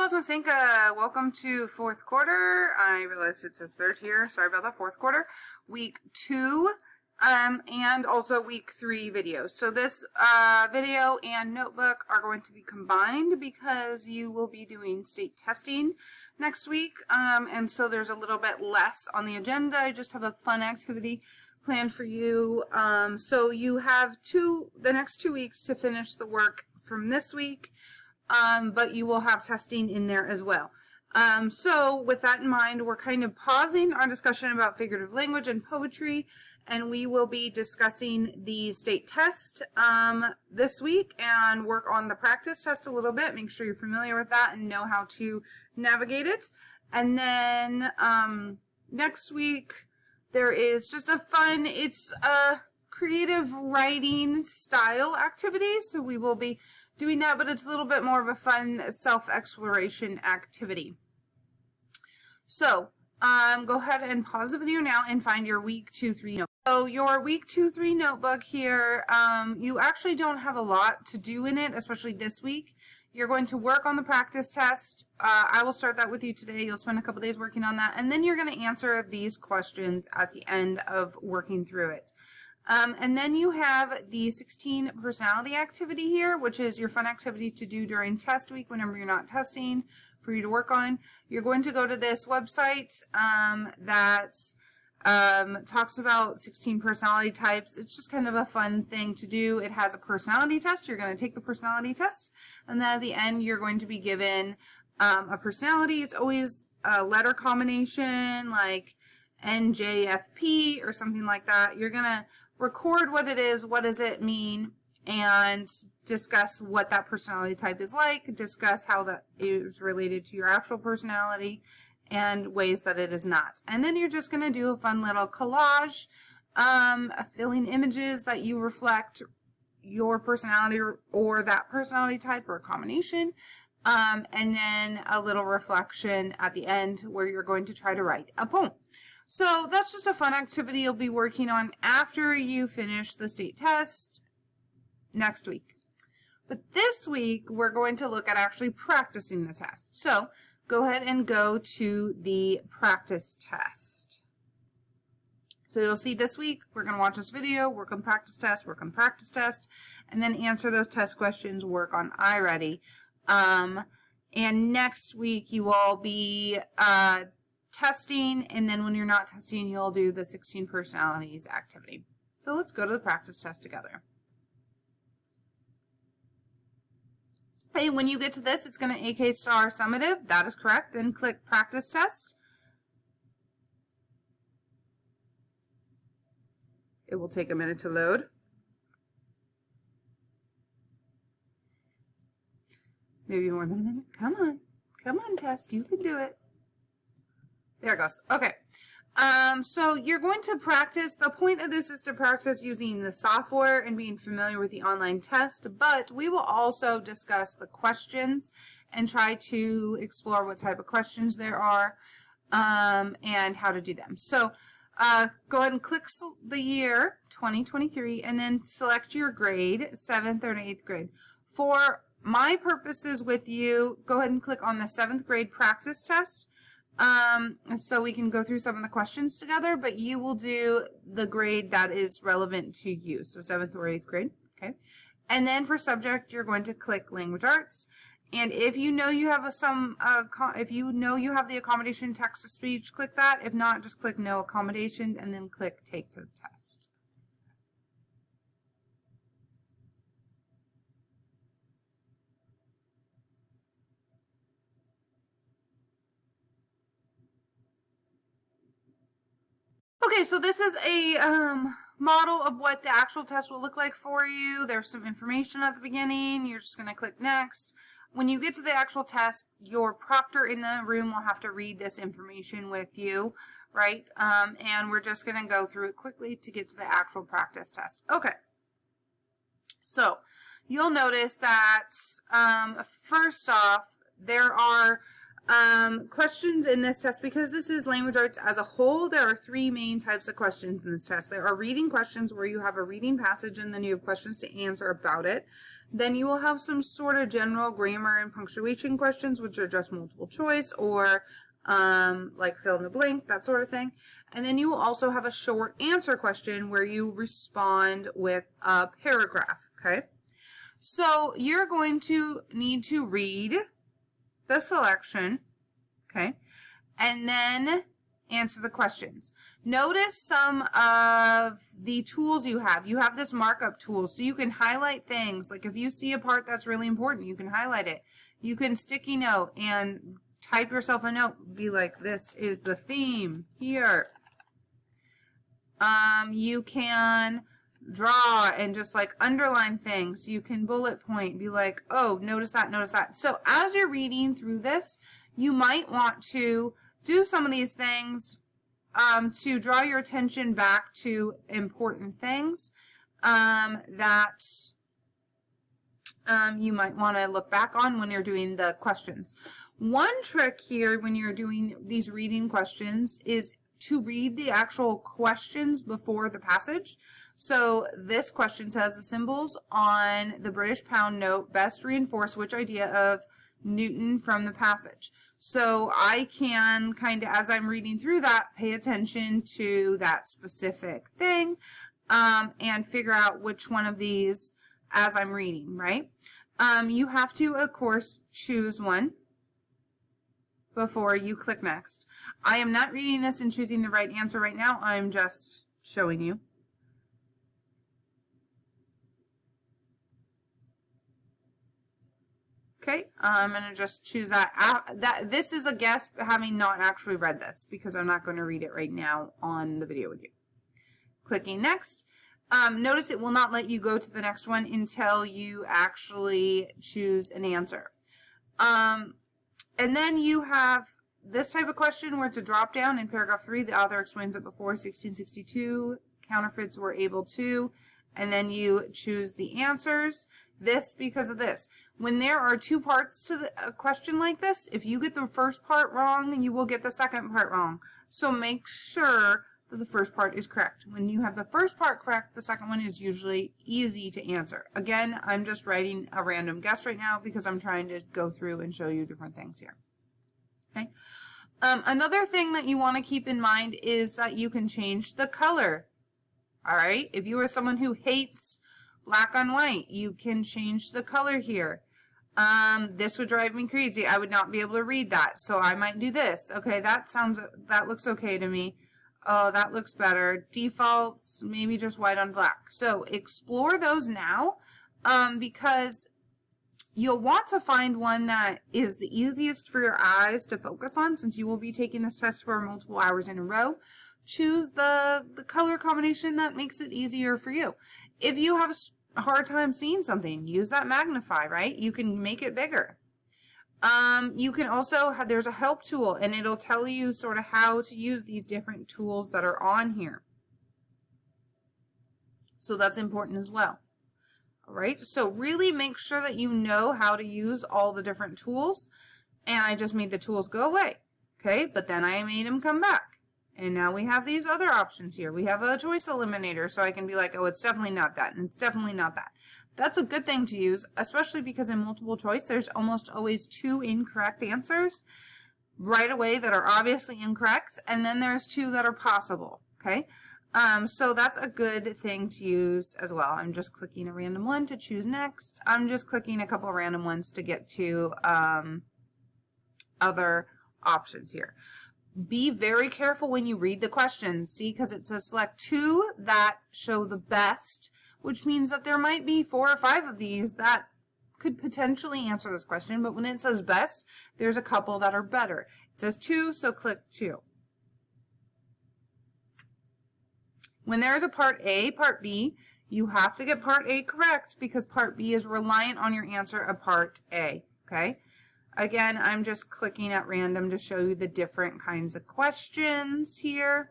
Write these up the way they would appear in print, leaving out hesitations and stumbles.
Voz Q4. Welcome to fourth quarter. I realized it says third here. Sorry about that. Fourth quarter, week 2, and also week 3 videos. So this video and notebook are going to be combined because you will be doing state testing next week, and so there's a little bit less on the agenda. I just have a fun activity planned for you. So you have the next 2 weeks to finish the work from this week. But you will have testing in there as well. So with that in mind, we're kind of pausing our discussion about figurative language and poetry, and we will be discussing the state test this week and work on the practice test a little bit. Make sure you're familiar with that and know how to navigate it. And then next week, there is just a fun, it's a creative writing style activity, so we will be doing that, but it's a little bit more of a fun self-exploration activity. So go ahead and pause the video now and find your week 2-3 notebook. So your week 2-3 notebook here, you actually don't have a lot to do in it, especially this week. You're going to work on the practice test. I will start that with you today. You'll spend a couple days working on that, and then you're going to answer these questions at the end of working through it. And then you have the 16 personality activity here, which is your fun activity to do during test week whenever you're not testing for you to work on. You're going to go to this website that talks about 16 personality types. It's just kind of a fun thing to do. It has a personality test. You're going to take the personality test, and then at the end you're going to be given a personality. It's always a letter combination like NJFP or something like that. You're going to record what it is, what does it mean, and discuss what that personality type is like, discuss how that is related to your actual personality, and ways that it is not. And then you're just going to do a fun little collage, filling images that you reflect your personality or that personality type or a combination, and then a little reflection at the end where you're going to try to write a poem. So that's just a fun activity you'll be working on after you finish the state test next week. But this week, we're going to look at actually practicing the test. So go ahead and go to the practice test. So you'll see this week, we're going to watch this video, work on practice test, and then answer those test questions, work on iReady. And next week, you will be testing, and then when you're not testing, you'll do the 16 personalities activity. So let's go to the practice test together. Hey, when you get to this, it's going to AK star summative. That is correct. Then click practice test. It will take a minute to load. Maybe more than a minute. Come on. Come on, test. You can do it. There it goes. Okay. So you're going to practice. The point of this is to practice using the software and being familiar with the online test, but we will also discuss the questions and try to explore what type of questions there are and how to do them. So go ahead and click the year 2023 and then select your grade, 7th or 8th grade. For my purposes with you, go ahead and click on the 7th grade practice test. So we can go through some of the questions together, but you will do the grade that is relevant to you. So 7th or 8th grade. Okay. And then for subject, you're going to click language arts. And if you know you have you have the accommodation text to speech, click that. If not, just click no accommodation and then click take to the test. Okay, so this is a model of what the actual test will look like for you. There's some information at the beginning. You're just going to click next. When you get to the actual test, your proctor in the room will have to read this information with you, right? And we're just going to go through it quickly to get to the actual practice test. Okay, so you'll notice that first off, there are Questions in this test, because this is language arts as a whole, there are three main types of questions in this test. There are reading questions where you have a reading passage and then you have questions to answer about it. Then you will have some sort of general grammar and punctuation questions, which are just multiple choice or like fill in the blank, that sort of thing. And then you will also have a short answer question where you respond with a paragraph, okay? So you're going to need to read the selection, okay, and then answer the questions. Notice some of the tools you have. You have this markup tool, so you can highlight things. Like if you see a part that's really important, you can highlight it. You can sticky note and type yourself a note. Be like, this is the theme here. You can draw and just like underline things. You can bullet point, be like, oh, notice that, notice that. So as you're reading through this, you might want to do some of these things to draw your attention back to important things that you might want to look back on when you're doing the questions. One trick here when you're doing these reading questions is to read the actual questions before the passage. So this question says, the symbols on the British pound note best reinforce which idea of Newton from the passage. So I can kind of, as I'm reading through that, pay attention to that specific thing and figure out which one of these as I'm reading, right? You have to, of course, choose one before you click next. I am not reading this and choosing the right answer right now. I'm just showing you. Okay, I'm going to just choose that. This is a guess, having not actually read this, because I'm not going to read it right now on the video with you. Clicking next. Notice it will not let you go to the next one until you actually choose an answer. And then you have this type of question where it's a drop down in paragraph 3. The author explains that before 1662, counterfeits were able to, and then you choose the answers. This because of this. When there are two parts to a question like this, if you get the first part wrong, you will get the second part wrong. So make sure that the first part is correct. When you have the first part correct, the second one is usually easy to answer. Again, I'm just writing a random guess right now because I'm trying to go through and show you different things here. Okay. Another thing that you want to keep in mind is that you can change the color. All right. If you are someone who hates black on white, you can change the color here. This would drive me crazy. I would not be able to read that. So I might do this. Okay, that looks okay to me. Oh, that looks better. Defaults, maybe just white on black. So explore those now because you'll want to find one that is the easiest for your eyes to focus on, since you will be taking this test for multiple hours in a row. Choose the color combination that makes it easier for you. If you have a hard time seeing something, use that magnify, right? You can make it bigger. You can also have, there's a help tool, and it'll tell you sort of how to use these different tools that are on here. So that's important as well. All right, so really make sure that you know how to use all the different tools. And I just made the tools go away, okay? But then I made them come back. And now we have these other options here. We have a choice eliminator, so I can be like, oh, it's definitely not that, and it's definitely not that. That's a good thing to use, especially because in multiple choice, there's almost always 2 incorrect answers right away that are obviously incorrect, and then there's 2 that are possible, okay? So that's a good thing to use as well. I'm just clicking a random one to choose next. I'm just clicking a couple random ones to get to other options here. Be very careful when you read the questions, see, because it says select 2 that show the best, which means that there might be 4 or 5 of these that could potentially answer this question, but when it says best, there's a couple that are better. It says 2, so click 2. When there is a part A, part B, you have to get part A correct because part B is reliant on your answer of part A, okay? Again, I'm just clicking at random to show you the different kinds of questions here.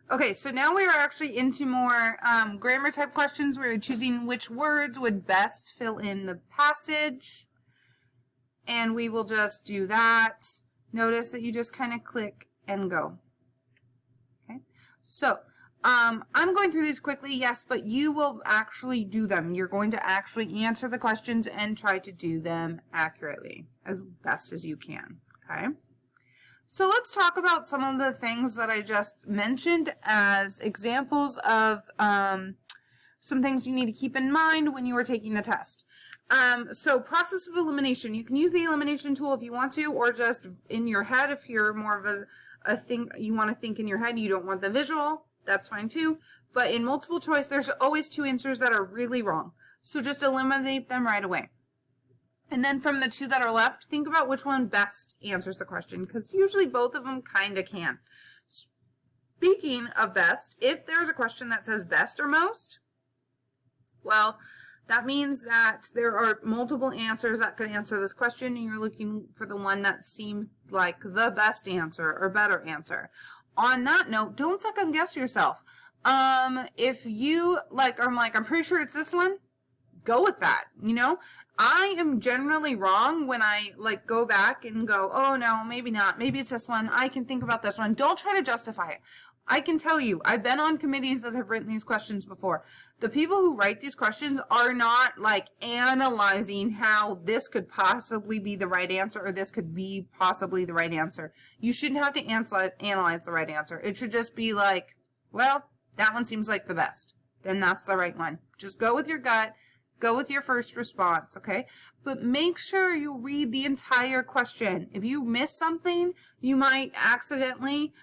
Okay, so now we are actually into more grammar type questions. We're choosing which words would best fill in the passage. And we will just do that. Notice that you just kind of click and go. Okay, so I'm going through these quickly, yes, but you will actually do them. You're going to actually answer the questions and try to do them accurately as best as you can. Okay. So let's talk about some of the things that I just mentioned as examples of some things you need to keep in mind when you are taking the test. So process of elimination. You can use the elimination tool if you want to, or just in your head if you're more of a thing you want to think in your head. You don't want the visual. That's fine too. But in multiple choice, there's always two answers that are really wrong. So just eliminate them right away. And then from the two that are left, think about which one best answers the question, because usually both of them kind of can. Speaking of best, if there's a question that says best or most, well, that means that there are multiple answers that could answer this question, and you're looking for the one that seems like the best answer or better answer. On that note, don't second guess yourself. If you I'm pretty sure it's this one, go with that. You know, I am generally wrong when I go back and go, oh no, maybe not. Maybe it's this one. I can think about this one. Don't try to justify it. I can tell you, I've been on committees that have written these questions before. The people who write these questions are not analyzing how this could possibly be the right answer or this could be possibly the right answer. You shouldn't have to analyze the right answer. It should just be well, that one seems like the best. Then that's the right one. Just go with your gut. Go with your first response, okay? But make sure you read the entire question. If you miss something, you might accidentally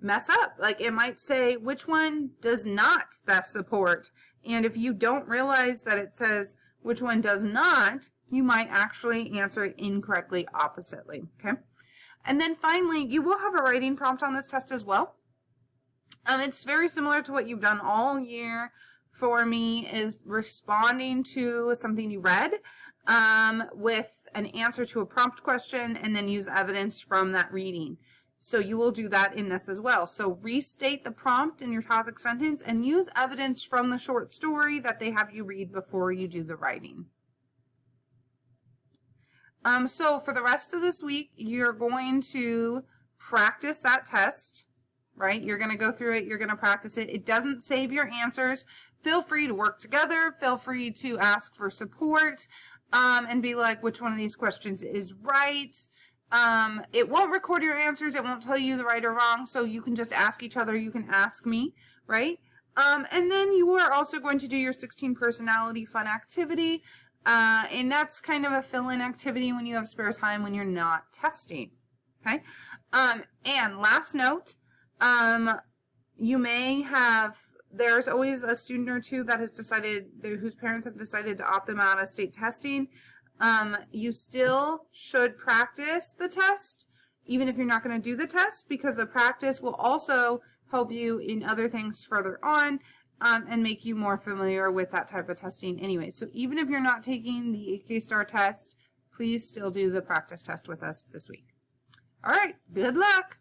mess up. It might say, which one does not best support? And if you don't realize that it says which one does not, you might actually answer it incorrectly oppositely, okay? And then finally, you will have a writing prompt on this test as well. It's very similar to what you've done all year. For me, is responding to something you read with an answer to a prompt question, and then use evidence from that reading. So you will do that in this as well. So restate the prompt in your topic sentence and use evidence from the short story that they have you read before you do the writing. So for the rest of this week, you're going to practice that test, right? You're going to go through it. You're going to practice it. It doesn't save your answers. Feel free to work together. Feel free to ask for support and be like, which one of these questions is right? It won't record your answers. It won't tell you the right or wrong. So you can just ask each other. You can ask me, right? And then you are also going to do your 16 personality fun activity. And that's kind of a fill-in activity when you have spare time when you're not testing. Okay. And last note, you may have, there's always a student or two that has decided, whose parents have decided to opt them out of state testing. You still should practice the test, even if you're not going to do the test, because the practice will also help you in other things further on, and make you more familiar with that type of testing anyway. So even if you're not taking the AK Star test, please still do the practice test with us this week. All right, good luck.